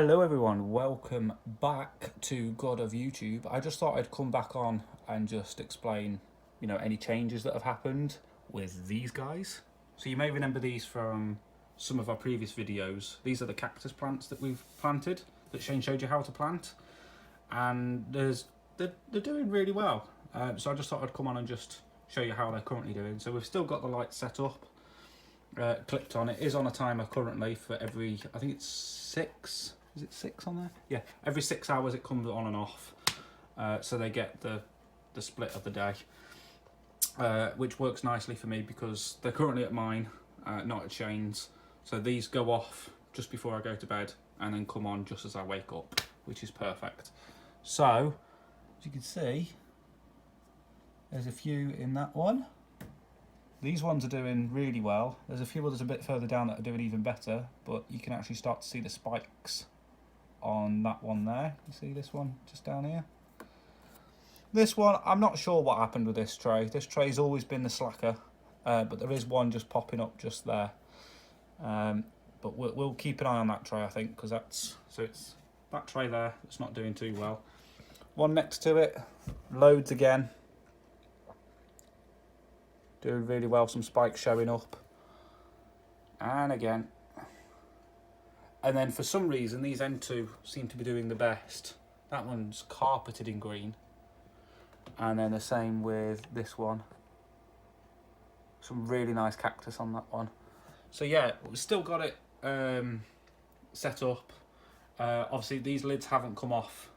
Hello everyone, welcome back to God of YouTube. I just thought I'd come back on and just explain, any changes that have happened with these guys. So you may remember these from some of our previous videos. These are the cactus plants that we've planted, that Shane showed you how to plant. And they're doing really well. So I just thought I'd come on and just show you how they're currently doing. So we've still got the lights set up. Clipped on. It is on a timer currently for every, I think it's 6, is it 6 on there? Yeah, every 6 hours it comes on and off, so they get the split of the day, which works nicely for me because they're currently at mine, not at Shane's, so these go off just before I go to bed and then come on just as I wake up, which is perfect. So as you can see, there's a few in that one. These ones are doing really well. There's a few others a bit further down that are doing even better, but you can actually start to see the spikes on that one there. You see this one just down here? This one, I'm not sure what happened with this tray. This tray's always been the slacker, but there is one just popping up just there. But we'll keep an eye on that tray, I think, because it's that tray there that's not doing too well. One next to it, loads again. Doing really well, some spikes showing up. And again. And then for some reason, these end two seem to be doing the best. That one's carpeted in green. And then the same with this one. Some really nice cactus on that one. So yeah, we've still got it set up. Obviously, these lids haven't come off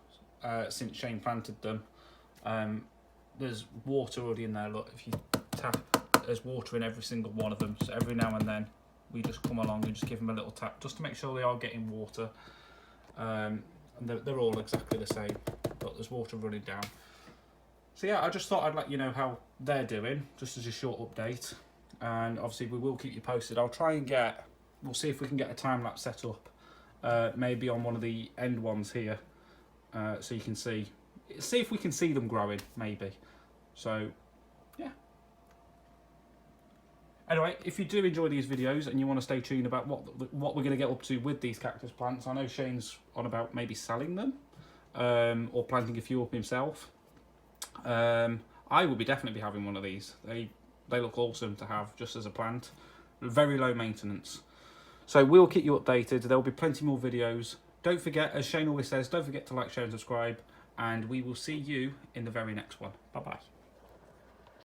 since Shane planted them. There's water already in there, look, if you tap, there's water in every single one of them, so every now and then we just come along and just give them a little tap just to make sure they are getting water. And they're all exactly the same, but there's water running down. So yeah, I just thought I'd let you know how they're doing, just as a short update, and obviously we will keep you posted. We'll see if we can get a time lapse set up, maybe on one of the end ones here, so you can see if we can see them growing, maybe. So yeah. Anyway, if you do enjoy these videos and you want to stay tuned about what we're going to get up to with these cactus plants, I know Shane's on about maybe selling them, or planting a few up himself. I will definitely be having one of these. They look awesome to have just as a plant. Very low maintenance. So we'll keep you updated. There'll be plenty more videos. Don't forget, as Shane always says, don't forget to like, share and subscribe. And we will see you in the very next one. Bye-bye.